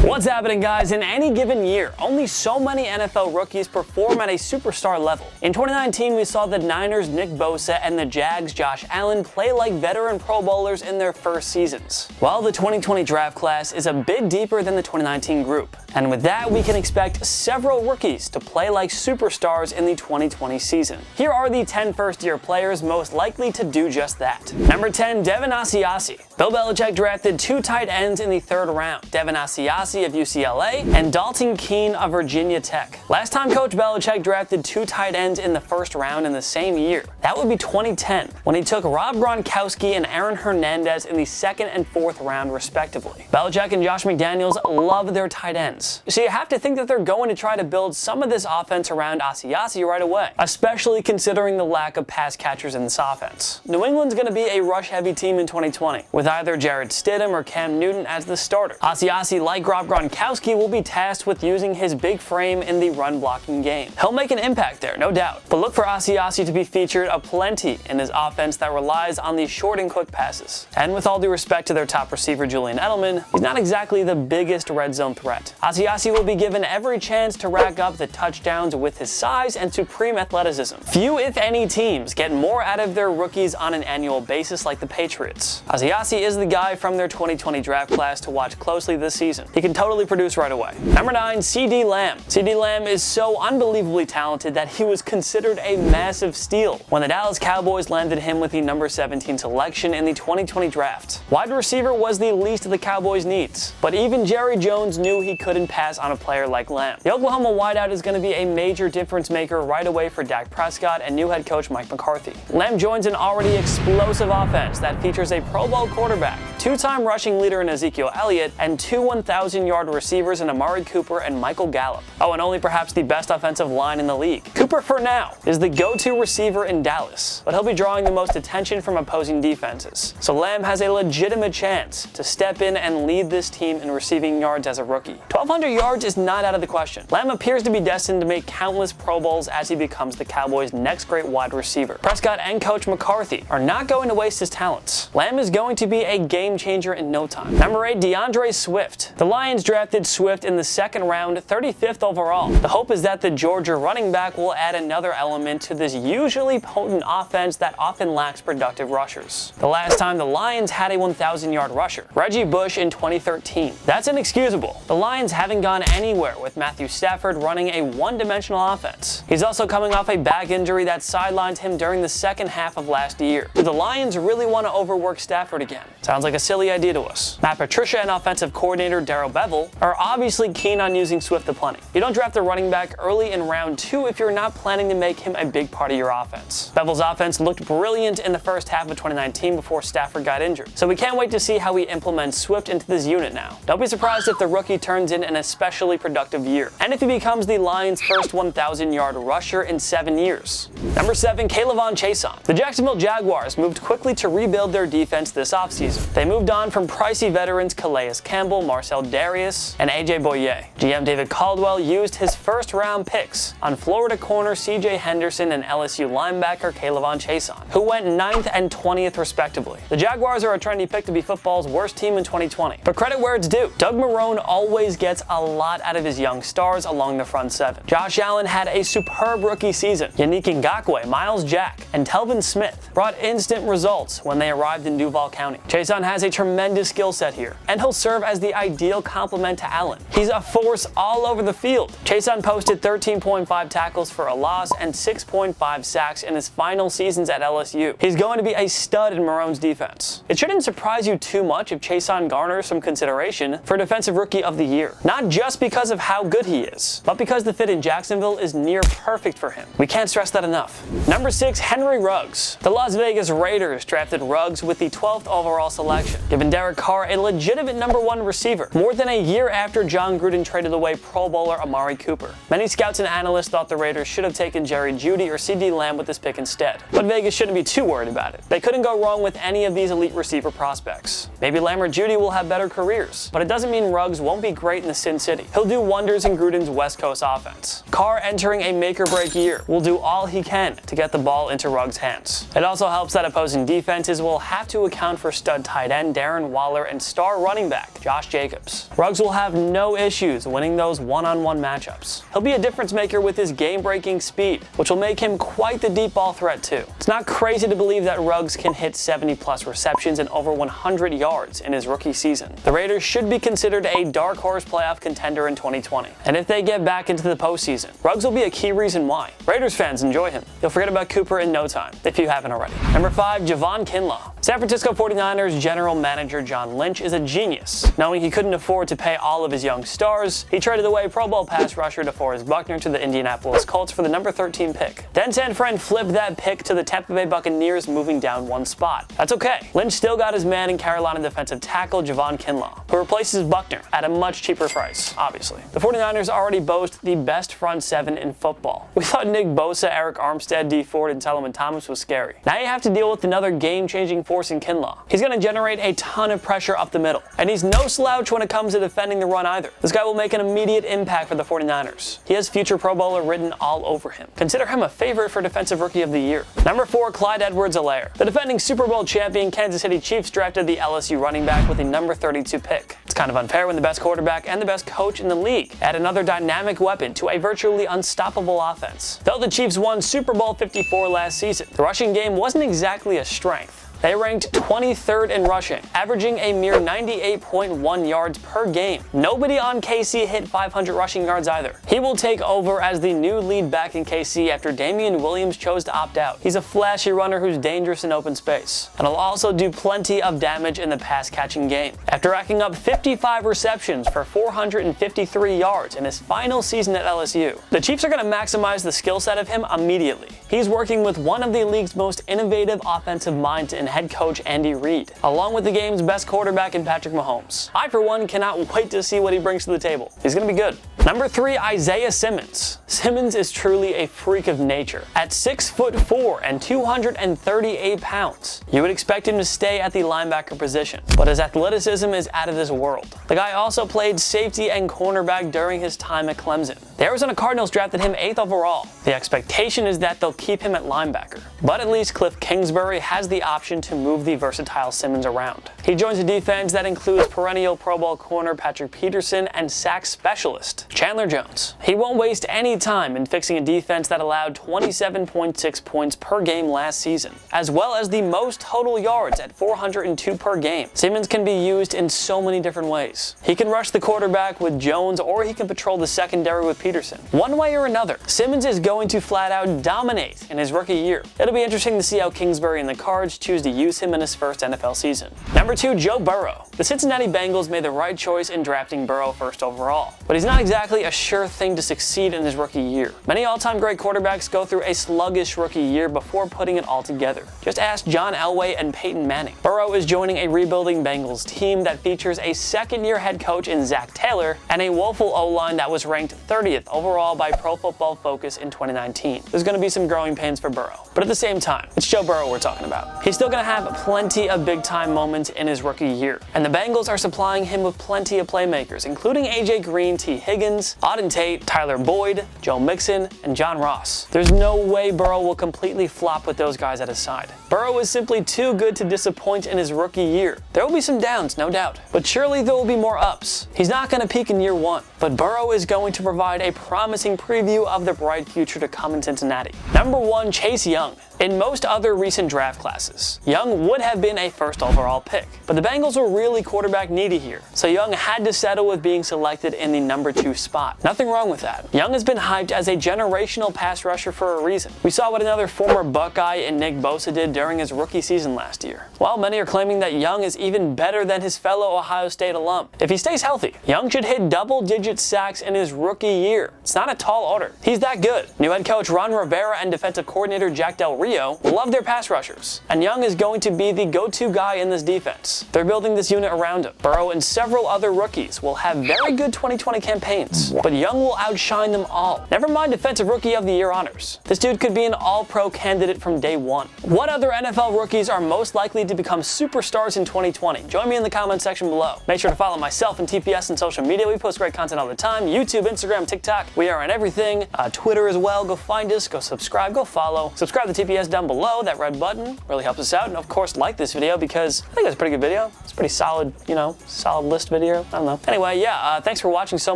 What's happening, guys? In any given year, only so many NFL rookies perform at a superstar level. In 2019, we saw the Niners Nick Bosa and the Jags Josh Allen play like veteran Pro Bowlers in their first seasons. While the 2020 draft class is a bit deeper than the 2019 group, and with that, we can expect several rookies to play like superstars in the 2020 season. Here are the 10 first-year players most likely to do just that. Number 10, DeVante Asi. Bill Belichick drafted two tight ends in the third round, DeVante Asi of UCLA and Dalton Keene of Virginia Tech. Last time Coach Belichick drafted two tight ends in the first round in the same year, that would be 2010, when he took Rob Gronkowski and Aaron Hernandez in the second and fourth round respectively. Belichick and Josh McDaniels love their tight ends, so you have to think that they're going to try to build some of this offense around Asi right away, especially considering the lack of pass catchers in this offense. New England's going to be a rush-heavy team in 2020, with either Jarrett Stidham or Cam Newton as the starter. Asi, like Rob Gronkowski, will be tasked with using his big frame in the run-blocking game. He'll make an impact there, no doubt, but look for Asi to be featured aplenty in his offense that relies on these short and quick passes. And with all due respect to their top receiver Julian Edelman, he's not exactly the biggest red zone threat. Asi will be given every chance to rack up the touchdowns with his size and supreme athleticism. Few, if any, teams get more out of their rookies on an annual basis like the Patriots. Asi is the guy from their 2020 draft class to watch closely this season. He can totally produce right away. Number 9, CeeDee Lamb. CeeDee Lamb is so unbelievably talented that he was considered a massive steal when the Dallas Cowboys landed him with the number 17 selection in the 2020 draft. Wide receiver was the least of the Cowboys' needs, but even Jerry Jones knew he couldn't pass on a player like Lamb. The Oklahoma wideout is going to be a major difference maker right away for Dak Prescott and new head coach Mike McCarthy. Lamb joins an already explosive offense that features a Pro Bowl quarterback, two-time rushing leader in Ezekiel Elliott, and two 1,000-yard receivers in Amari Cooper and Michael Gallup. Oh, and only perhaps the best offensive line in the league. Cooper, for now, is the go-to receiver in Dallas, but he'll be drawing the most attention from opposing defenses. So Lamb has a legitimate chance to step in and lead this team in receiving yards as a rookie. 1,200 yards is not out of the question. Lamb appears to be destined to make countless Pro Bowls as he becomes the Cowboys' next great wide receiver. Prescott and Coach McCarthy are not going to waste his talents. Lamb is going to be a game changer in no time. Number 8, DAndre Swift. The Lions drafted Swift in the second round, 35th overall. The hope is that the Georgia running back will add another element to this usually potent offense that often lacks productive rushers. The last time the Lions had a 1,000-yard rusher, Reggie Bush in 2013. That's inexcusable. The Lions haven't gone anywhere with Matthew Stafford running a one-dimensional offense. He's also coming off a back injury that sidelined him during the second half of last year. Do the Lions really want to overwork Stafford again? Sounds like a silly idea to us. Matt Patricia and offensive coordinator Darrell Bevell are obviously keen on using Swift aplenty. You don't draft a running back early in round 2 if you're not planning to make him a big part of your offense. Bevell's offense looked brilliant in the first half of 2019 before Stafford got injured, so we can't wait to see how he implements Swift into this unit now. Don't be surprised if the rookie turns in an especially productive year, and if he becomes the Lions' first 1,000-yard rusher in 7 years. Number 7, K'Lavon Chaisson. The Jacksonville Jaguars moved quickly to rebuild their defense this offseason. They moved on from pricey veterans Calais Campbell, Marcel Darius, and AJ Boye. GM David Caldwell used his first-round picks on Florida corner CJ Henderson and LSU linebacker K'Lavon Chaisson, who went 9th and 20th respectively. The Jaguars are a trendy pick to be football's worst team in 2020, but credit where it's due. Doug Marrone always gets a lot out of his young stars along the front seven. Josh Allen had a superb rookie season. Yannick Ngakoue, Miles Jack, and Telvin Smith brought instant results when they arrived in Duval County. Chaisson has a tremendous skill set here, and he'll serve as the ideal complement to Allen. He's a force all over the field. Chaisson posted 13.5 tackles for a loss and 6.5 sacks in his final seasons at LSU. He's going to be a stud in Marrone's defense. It shouldn't surprise you too much if Chaisson garners some consideration for Defensive Rookie of the Year. Not just because of how good he is, but because the fit in Jacksonville is near perfect for him. We can't stress that enough. Number 6, Henry Ruggs. The Las Vegas Raiders drafted Ruggs with the 12th overall selection, giving Derek Carr a legitimate number 1 receiver, more than a year after John Gruden traded away Pro Bowler Amari Cooper. Many scouts and analysts thought the Raiders should have taken Jerry Jeudy or CeeDee Lamb with this pick instead, but Vegas shouldn't be too worried about it. They couldn't go wrong with any of these elite receiver prospects. Maybe Lamb or Jeudy will have better careers, but it doesn't mean Ruggs won't be great in the Sin City. He'll do wonders in Gruden's West Coast offense. Carr, entering a make-or-break year, will do all he can to get the ball into Ruggs' hands. It also helps that opposing defenses will have to account for stud tight end Darren Waller and star running back Josh Jacobs. Ruggs will have no issues winning those one-on-one matchups. He'll be a difference maker with his game-breaking speed, which will make him quite the deep ball threat too. It's not crazy to believe that Ruggs can hit 70+ receptions and over 100 yards in his rookie season. The Raiders should be considered a dark horse playoff contender in 2020. And if they get back into the postseason, Ruggs will be a key reason why. Raiders fans enjoy him. You'll forget about Cooper in no time, if you haven't already. Number 5, Javon Kinlaw. San Francisco 49ers general manager John Lynch is a genius. Knowing he couldn't afford to pay all of his young stars, he traded away Pro Bowl pass rusher DeForest Buckner to the Indianapolis Colts for the number 13 pick. Then San Fran flipped that pick to the Tampa Bay Buccaneers, moving down one spot. That's okay. Lynch still got his man in Carolina defensive tackle Javon Kinlaw, who replaces Buckner at a much cheaper price, obviously. The 49ers already boast the best front seven in football. We thought Nick Bosa, Eric Armstead, D Ford, and Solomon Thomas was scary. Now you have to deal with another game-changing force in Kinlaw. He's going to generate a ton of pressure up the middle, and he's no slouch when it comes to defending the run either. This guy will make an immediate impact for the 49ers. He has future Pro Bowler written all over him. Consider him a favorite for Defensive Rookie of the Year. Number 4, Clyde Edwards-Helaire. The defending Super Bowl champion Kansas City Chiefs drafted the LSU running back with the number 32 pick. It's kind of unfair when the best quarterback and the best coach in the league add another dynamic weapon to a virtually unstoppable offense. Though the Chiefs won Super Bowl 54 last season, the rushing game wasn't exactly a strength. They ranked 23rd in rushing, averaging a mere 98.1 yards per game. Nobody on KC hit 500 rushing yards either. He will take over as the new lead back in KC after Damian Williams chose to opt out. He's a flashy runner who's dangerous in open space, and will also do plenty of damage in the pass-catching game. After racking up 55 receptions for 453 yards in his final season at LSU, the Chiefs are going to maximize the skill set of him immediately. He's working with one of the league's most innovative offensive minds in head coach Andy Reid, along with the game's best quarterback in Patrick Mahomes. I, for one, cannot wait to see what he brings to the table. He's going to be good. Number 3, Isaiah Simmons. Simmons is truly a freak of nature. At 6'4" and 238 pounds, you would expect him to stay at the linebacker position, but his athleticism is out of this world. The guy also played safety and cornerback during his time at Clemson. The Arizona Cardinals drafted him 8th overall. The expectation is that they'll keep him at linebacker, but at least Cliff Kingsbury has the option to move the versatile Simmons around. He joins a defense that includes perennial Pro Bowl corner Patrick Peterson and sack specialist Chandler Jones. He won't waste any time in fixing a defense that allowed 27.6 points per game last season, as well as the most total yards at 402 per game. Simmons can be used in so many different ways. He can rush the quarterback with Jones, or he can patrol the secondary with Peterson. One way or another, Simmons is going to flat out dominate in his rookie year. It'll be interesting to see how Kingsbury and the Cards choose to use him in his first NFL season. Number 2, Joe Burrow. The Cincinnati Bengals made the right choice in drafting Burrow 1st overall, but he's not exactly a sure thing to succeed in his rookie year. Many all-time great quarterbacks go through a sluggish rookie year before putting it all together. Just ask John Elway and Peyton Manning. Burrow is joining a rebuilding Bengals team that features a second-year head coach in Zach Taylor and a woeful O-line that was ranked 30th overall by Pro Football Focus in 2019. There's going to be some growing pains for Burrow, but at the same time, it's Joe Burrow we're talking about. He's still going to have plenty of big-time moments in his rookie year, and the Bengals are supplying him with plenty of playmakers, including AJ Green, T. Higgins, Auden Tate, Tyler Boyd, Joe Mixon, and John Ross. There's no way Burrow will completely flop with those guys at his side. Burrow is simply too good to disappoint in his rookie year. There will be some downs, no doubt, but surely there will be more ups. He's not going to peak in year 1, but Burrow is going to provide a promising preview of the bright future to come in Cincinnati. Number 1, Chase Young. In most other recent draft classes, Young would have been a 1st overall pick, but the Bengals were really quarterback needy here, so Young had to settle with being selected in the number 2 spot. Nothing wrong with that. Young has been hyped as a generational pass rusher for a reason. We saw what another former Buckeye in Nick Bosa did during his rookie season last year. While many are claiming that Young is even better than his fellow Ohio State alum, if he stays healthy, Young should hit double-digit sacks in his rookie year. It's not a tall order. He's that good. New head coach Ron Rivera and defensive coordinator Jack Del Rio love their pass rushers, and Young is going to be the go-to guy in this defense. They're building this unit around him. Burrow and several other rookies will have very good 2020 campaigns, but Young will outshine them all. Never mind Defensive Rookie of the Year honors. This dude could be an all-pro candidate from day 1. What other NFL rookies are most likely to become superstars in 2020? Join me in the comments section below. Make sure to follow myself and TPS on social media. We post great content all the time. YouTube, Instagram, TikTok. We are on everything. Twitter as well. Go find us. Go subscribe. Go follow. Subscribe to TPS BS down below, that red button really helps us out. And of course, like this video because I think it's a pretty good video. It's a pretty solid, you know, solid list video. I don't know. Anyway, yeah, thanks for watching so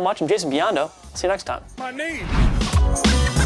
much. I'm Jason Biondo. See you next time. My knee.